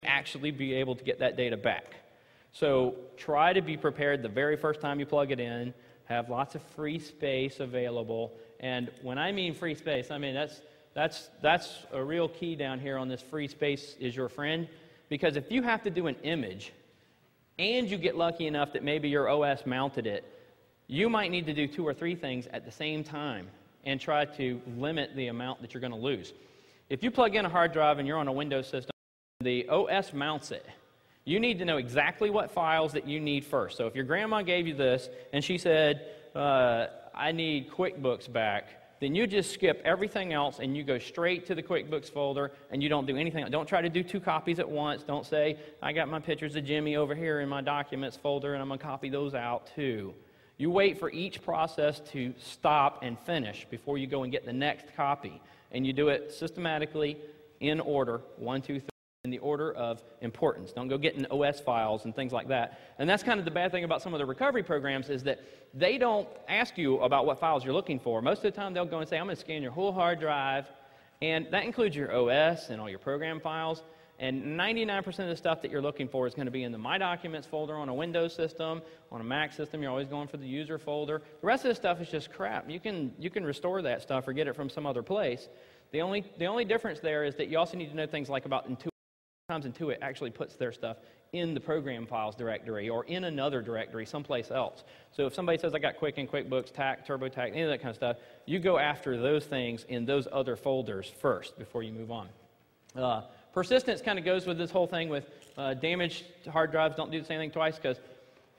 actually be able to get that data back. So try to be prepared the very first time you plug it in, have lots of free space available. And when I mean free space, I mean that's a real key down here on this free space is your friend. Because if you have to do an image and you get lucky enough that maybe your OS mounted it, you might need to do 2 or 3 things at the same time and try to limit the amount that you're going to lose. If you plug in a hard drive and you're on a Windows system, the OS mounts it. You need to know exactly what files that you need first. So if your grandma gave you this and she said, I need QuickBooks back, then you just skip everything else and you go straight to the QuickBooks folder and you don't do anything. Don't try to do 2 copies at once. Don't say, I got my pictures of Jimmy over here in my documents folder and I'm going to copy those out too. You wait for each process to stop and finish before you go and get the next copy. And you do it systematically in order, 1, 2, 3, in the order of importance. Don't go getting OS files and things like that. And that's kind of the bad thing about some of the recovery programs is that they don't ask you about what files you're looking for. Most of the time they'll go and say, I'm going to scan your whole hard drive, and that includes your OS and all your program files. And 99% of the stuff that you're looking for is going to be in the My Documents folder on a Windows system. On a Mac system, you're always going for the user folder. The rest of the stuff is just crap. You can restore that stuff or get it from some other place. The only difference there is that you also need to know things like about Intuit. Sometimes Intuit actually puts their stuff in the program files directory or in another directory someplace else. So if somebody says, I got Quicken, QuickBooks, TAC, TurboTax, any of that kind of stuff, you go after those things in those other folders first before you move on. Persistence kind of goes with this whole thing with damaged hard drives. Don't do the same thing twice because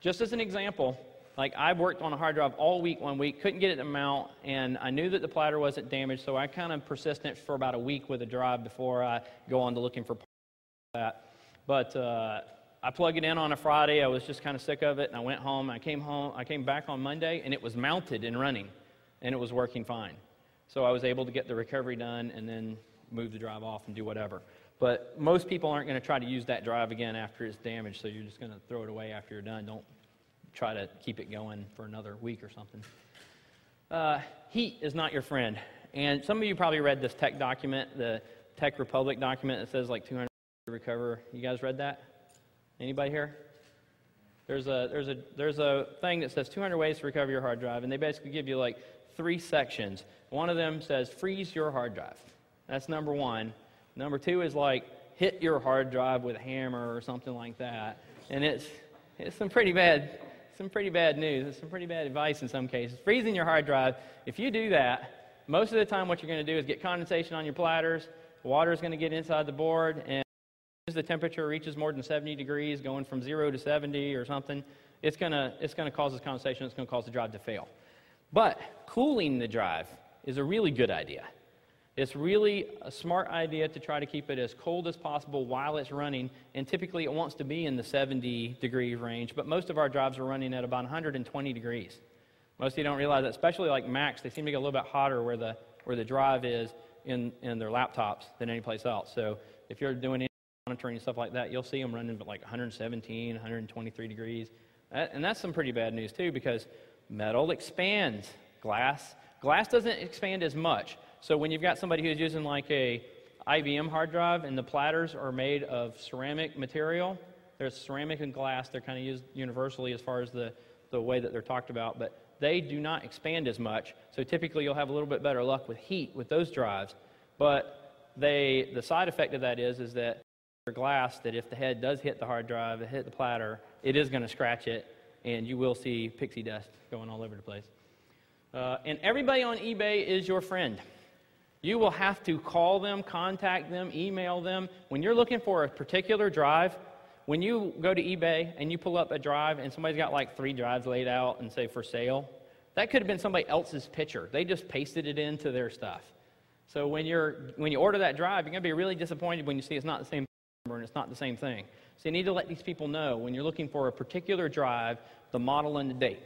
just as an example, like I worked on a hard drive all week one week, couldn't get it to mount, and I knew that the platter wasn't damaged, so I kind of persistent for about a week with a drive before I go on to looking for that. But I plugged it in on a Friday. I was just kind of sick of it, and I went home. I came back on Monday, and it was mounted and running, and it was working fine. So I was able to get the recovery done and then move the drive off and do whatever. But most people aren't going to try to use that drive again after it's damaged, so you're just going to throw it away after you're done. Don't try to keep it going for another week or something. Heat is not your friend. And some of you probably read this tech document, the Tech Republic document that says like 200 to recover. You guys read that? Anybody here? There's a thing that says 200 ways to recover your hard drive, and they basically give you like 3 sections. One of them says freeze your hard drive. That's number 1. Number 2 is like hit your hard drive with a hammer or something like that. And it's some pretty bad news. It's some pretty bad advice in some cases. Freezing your hard drive, if you do that, most of the time what you're going to do is get condensation on your platters, water is going to get inside the board, and as the temperature reaches more than 70 degrees, going from 0 to 70 or something, it's going to cause this condensation, it's going to cause the drive to fail. But cooling the drive is a really good idea. It's really a smart idea to try to keep it as cold as possible while it's running, and typically it wants to be in the 70 degree range, but most of our drives are running at about 120 degrees. Most of you don't realize that, especially like Macs, they seem to get a little bit hotter where the drive is in their laptops than any place else. So if you're doing any monitoring and stuff like that, you'll see them running at like 117, 123 degrees. And that's some pretty bad news too, because metal expands. Glass doesn't expand as much. So when you've got somebody who's using like a IBM hard drive and the platters are made of ceramic material, there's ceramic and glass, they're kind of used universally as far as the way that they're talked about, but they do not expand as much. So typically you'll have a little bit better luck with heat with those drives. But the side effect of that is that glass, that if the head does hit the hard drive, it hit the platter, it is going to scratch it, and you will see pixie dust going all over the place. And everybody on eBay is your friend. You will have to call them, contact them, email them. When you're looking for a particular drive, when you go to eBay and you pull up a drive and somebody's got like 3 drives laid out and say for sale, that could have been somebody else's picture. They just pasted it into their stuff. So when you order that drive, you're going to be really disappointed when you see it's not the same number and it's not the same thing. So you need to let these people know when you're looking for a particular drive, the model and the date.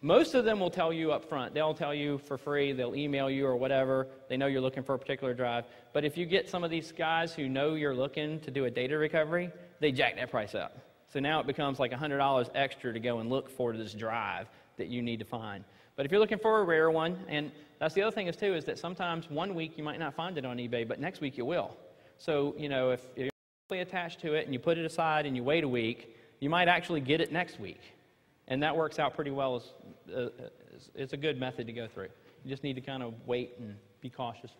Most of them will tell you up front. They'll tell you for free. They'll email you or whatever. They know you're looking for a particular drive. But if you get some of these guys who know you're looking to do a data recovery, they jack that price up. So now it becomes like $100 extra to go and look for this drive that you need to find. But if you're looking for a rare one, and that's the other thing is that sometimes one week you might not find it on eBay, but next week you will. So, if you're attached to it and you put it aside and you wait a week, you might actually get it next week. And that works out pretty well. It's a good method to go through. You just need to kind of wait and be cautious.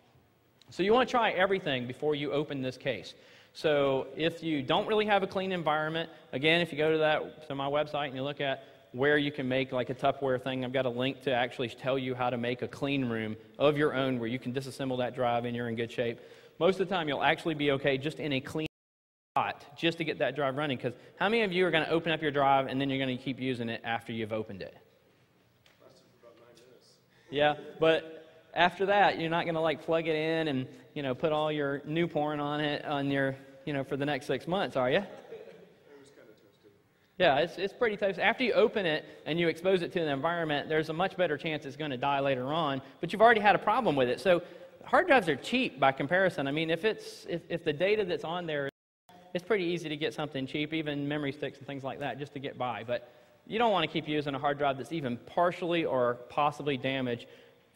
So you want to try everything before you open this case. So if you don't really have a clean environment, again, if you go to my website and you look at where you can make like a Tupperware thing, I've got a link to actually tell you how to make a clean room of your own where you can disassemble that drive and you're in good shape. Most of the time, you'll actually be okay just in a clean spot just to get that drive running. Because how many of you are going to open up your drive and then you're going to keep using it after you've opened it? About 9 minutes. Yeah, but after that, you're not going to like plug it in and put all your new porn on it on your for the next 6 months, are you? It was kind of toasted. Yeah, it's pretty toasted. After you open it and you expose it to the environment, there's a much better chance it's going to die later on. But you've already had a problem with it. So hard drives are cheap by comparison. I mean, if the data that's on there, it's pretty easy to get something cheap, even memory sticks and things like that, just to get by. But you don't want to keep using a hard drive that's even partially or possibly damaged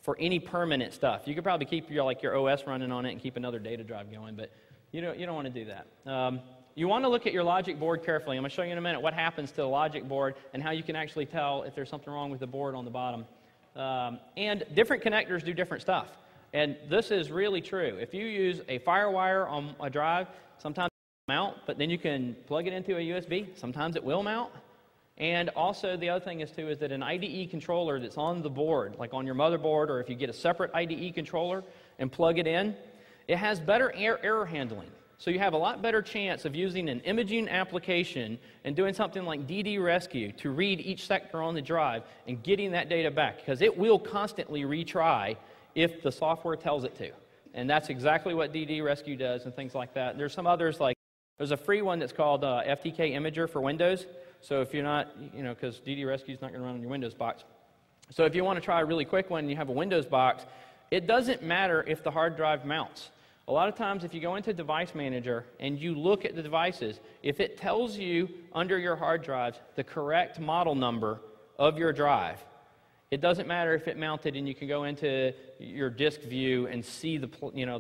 for any permanent stuff. You could probably keep your OS running on it and keep another data drive going, but you don't want to do that. You want to look at your logic board carefully. I'm going to show you in a minute what happens to the logic board and how you can actually tell if there's something wrong with the board on the bottom. And different connectors do different stuff. And this is really true. If you use a FireWire on a drive, sometimes it won't mount, but then you can plug it into a USB. Sometimes it will mount. And also the other thing is that an IDE controller that's on the board, like on your motherboard, or if you get a separate IDE controller and plug it in, it has better error handling. So you have a lot better chance of using an imaging application and doing something like DD Rescue to read each sector on the drive and getting that data back, because it will constantly retry if the software tells it to. And that's exactly what DD Rescue does and things like that. There's some others, like there's a free one that's called FTK Imager for Windows. So if you're not, because DD Rescue is not going to run on your Windows box. So if you want to try a really quick one and you have a Windows box, it doesn't matter if the hard drive mounts. A lot of times if you go into Device Manager and you look at the devices, if it tells you under your hard drives the correct model number of your drive, it doesn't matter if it mounted, and you can go into your disk view and see the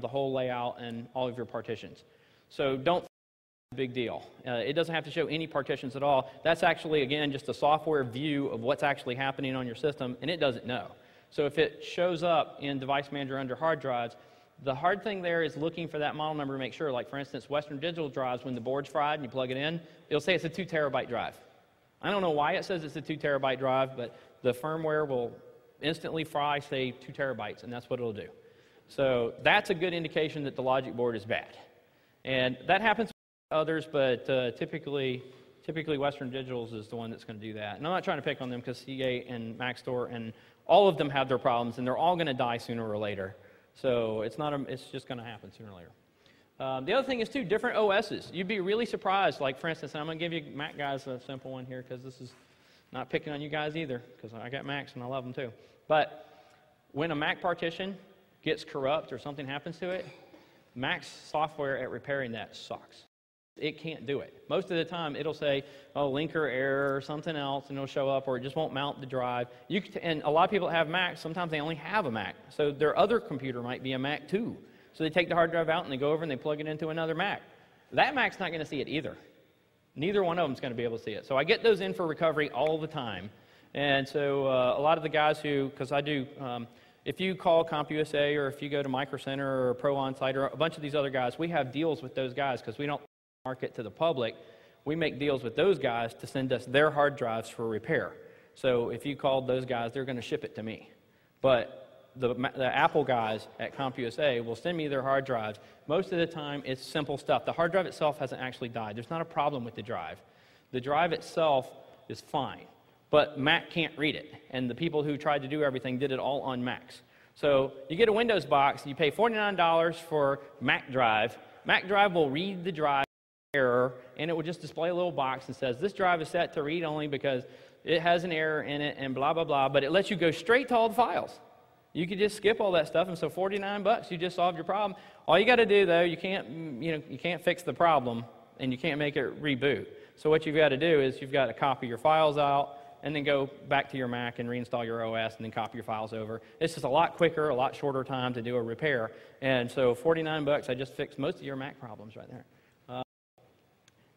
whole layout and all of your partitions. So don't think it's a big deal. It doesn't have to show any partitions at all. That's actually, again, just a software view of what's actually happening on your system, and it doesn't know. So if it shows up in Device Manager under hard drives, the hard thing there is looking for that model number to make sure. Like, for instance, Western Digital drives, when the board's fried and you plug it in, it'll say it's a 2 terabyte drive. I don't know why it says it's a 2 terabyte drive, but the firmware will instantly fry, say, 2 terabytes, and that's what it'll do. So that's a good indication that the logic board is bad. And that happens with others, but typically Western Digital's is the one that's going to do that. And I'm not trying to pick on them, because Seagate and Maxtor and all of them have their problems, and they're all going to die sooner or later. So it's just going to happen sooner or later. The other thing is, too, different OSs. You'd be really surprised. Like, for instance, and I'm going to give you Mac guys a simple one here, because this is not picking on you guys either, because I got Macs and I love them too. But when a Mac partition gets corrupt or something happens to it, Mac's software at repairing that sucks. It can't do it. Most of the time, it'll say, oh, linker error or something else, and it'll show up, or it just won't mount the drive. And a lot of people that have Macs, sometimes they only have a Mac. So their other computer might be a Mac too. So they take the hard drive out and they go over and they plug it into another Mac. That Mac's not going to see it either. Neither one of them is going to be able to see it. So I get those in for recovery all the time. And so a lot of the guys because I do, if you call CompUSA, or if you go to Micro Center or Pro Onsite or a bunch of these other guys, we have deals with those guys, because we don't market to the public. We make deals with those guys to send us their hard drives for repair. So if you called those guys, they're going to ship it to me. But the Apple guys at CompUSA will send me their hard drives. Most of the time, it's simple stuff. The hard drive itself hasn't actually died. There's not a problem with the drive. The drive itself is fine, but Mac can't read it. And the people who tried to do everything did it all on Macs. So you get a Windows box, you pay $49 for Mac Drive. Mac Drive will read the drive error, and it will just display a little box and says, this drive is set to read only because it has an error in it, and blah, blah, blah. But it lets you go straight to all the files. You could just skip all that stuff, and so $49, you just solved your problem. All you got to do, though, you can't fix the problem, and you can't make it reboot. So what you've got to do is you've got to copy your files out, and then go back to your Mac and reinstall your OS, and then copy your files over. It's just a lot quicker, a lot shorter time to do a repair. And so $49, I just fixed most of your Mac problems right there.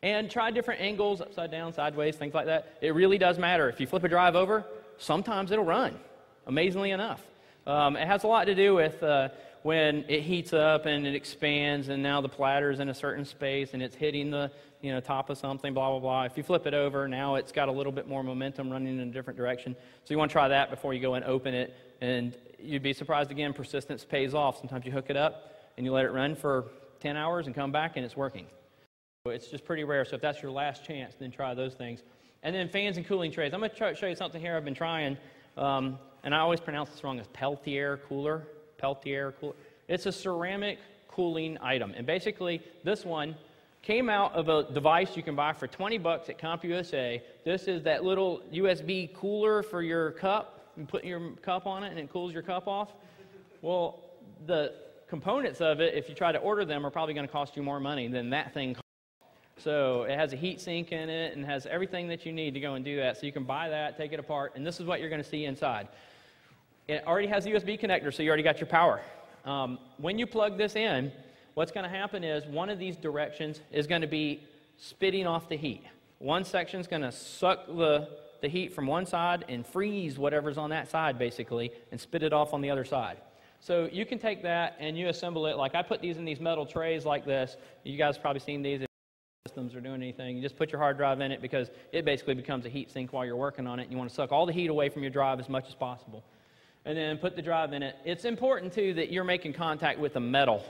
And try different angles, upside down, sideways, things like that. It really does matter. If you flip a drive over, sometimes it'll run, amazingly enough. It has a lot to do with when it heats up and it expands and now the platter's in a certain space and it's hitting the top of something, blah, blah, blah. If you flip it over, now it's got a little bit more momentum running in a different direction. So you want to try that before you go and open it. And you'd be surprised again, persistence pays off. Sometimes you hook it up and you let it run for 10 hours and come back and it's working. So it's just pretty rare. So if that's your last chance, then try those things. And then fans and cooling trays. I'm going to show you something here I've been trying. And I always pronounce this wrong as Peltier cooler. Peltier cooler. It's a ceramic cooling item. And basically, this one came out of a device you can buy for $20 at CompUSA. This is that little USB cooler for your cup. You put your cup on it and it cools your cup off. Well, the components of it, if you try to order them, are probably going to cost you more money than that thing costs. So it has a heat sink in it and has everything that you need to go and do that. So you can buy that, take it apart, and this is what you're going to see inside. It already has a USB connector, so you already got your power. When you plug this in, what's going to happen is one of these directions is going to be spitting off the heat. One section is going to suck the heat from one side and freeze whatever's on that side, basically, and spit it off on the other side. So you can take that and you assemble it. Like I put these in these metal trays like this. You guys have probably seen these. Systems are doing anything, you just put your hard drive in it because it basically becomes a heat sink while you're working on it. You want to suck all the heat away from your drive as much as possible. And then put the drive in it. It's important, too, that you're making contact with the metal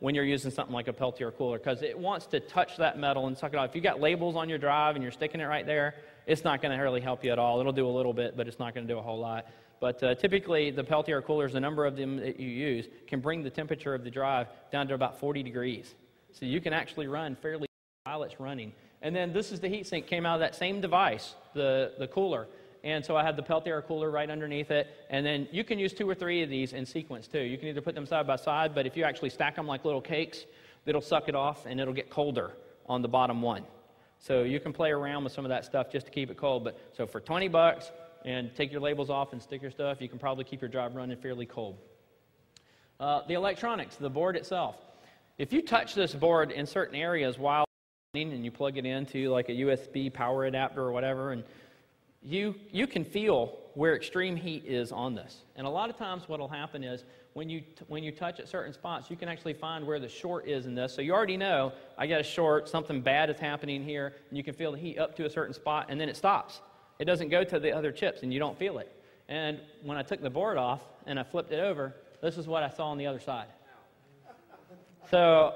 when you're using something like a Peltier cooler because it wants to touch that metal and suck it off. If you've got labels on your drive and you're sticking it right there, it's not going to really help you at all. It'll do a little bit, but it's not going to do a whole lot. But typically, the Peltier coolers, the number of them that you use, can bring the temperature of the drive down to about 40 degrees. So you can actually run fairly while it's running. And then this is the heat sink, came out of that same device, the cooler. And so I had the Peltier cooler right underneath it. And then you can use 2 or 3 of these in sequence too. You can either put them side by side, but if you actually stack them like little cakes, it'll suck it off and it'll get colder on the bottom one. So you can play around with some of that stuff just to keep it cold. But so for $20 and take your labels off and stick your stuff, you can probably keep your drive running fairly cold. The electronics, the board itself. If you touch this board in certain areas while and you plug it into like a USB power adapter or whatever, and you can feel where extreme heat is on this. And a lot of times what will happen is when you touch at certain spots, you can actually find where the short is in this. So you already know, I got a short, something bad is happening here, and you can feel the heat up to a certain spot, and then it stops. It doesn't go to the other chips, and you don't feel it. And when I took the board off and I flipped it over, this is what I saw on the other side. So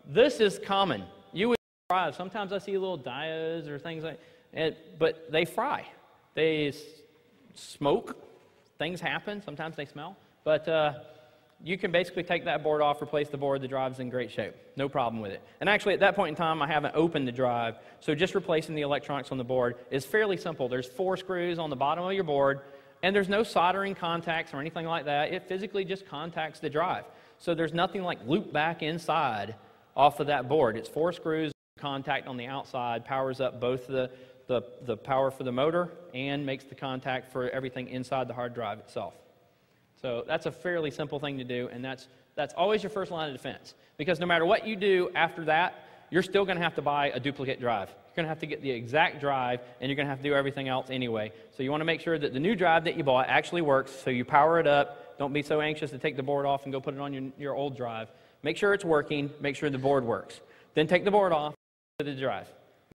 this is common. You would sometimes I see little diodes or things like that, but they fry. They smoke. Things happen. Sometimes they smell. But you can basically take that board off, replace the board. The drive's in great shape. No problem with it. And actually, at that point in time, I haven't opened the drive, so just replacing the electronics on the board is fairly simple. There's 4 screws on the bottom of your board, and there's no soldering contacts or anything like that. It physically just contacts the drive. So there's nothing like loop back inside off of that board. It's 4 screws. Contact on the outside powers up both the power for the motor and makes the contact for everything inside the hard drive itself. So that's a fairly simple thing to do, and that's always your first line of defense. Because no matter what you do after that, you're still going to have to buy a duplicate drive. You're going to have to get the exact drive, and you're going to have to do everything else anyway. So you want to make sure that the new drive that you bought actually works, so you power it up. Don't be so anxious to take the board off and go put it on your old drive. Make sure it's working. Make sure the board works. Then take the board off. To the drive.